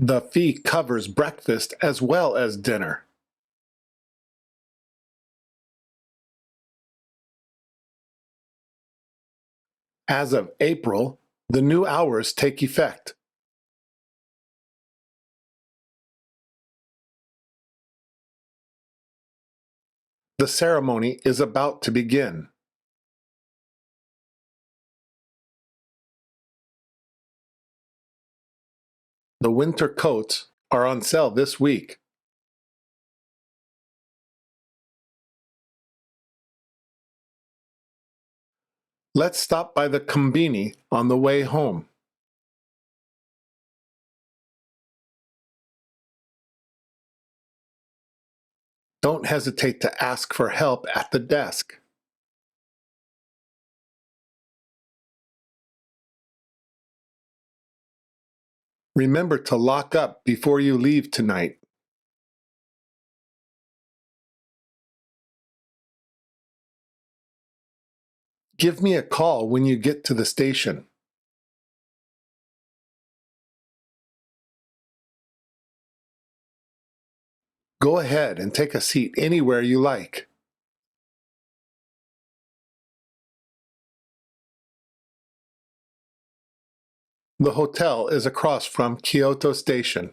The fee covers breakfast as well as dinner. As of April, the new hours take effect. The ceremony is about to begin. The winter coats are on sale this week. Let's stop by the Combini on the way home. Don't hesitate to ask for help at the desk. Remember to lock up before you leave tonight. Give me a call when you get to the station. Go ahead and take a seat anywhere you like. The hotel is across from Kyoto Station.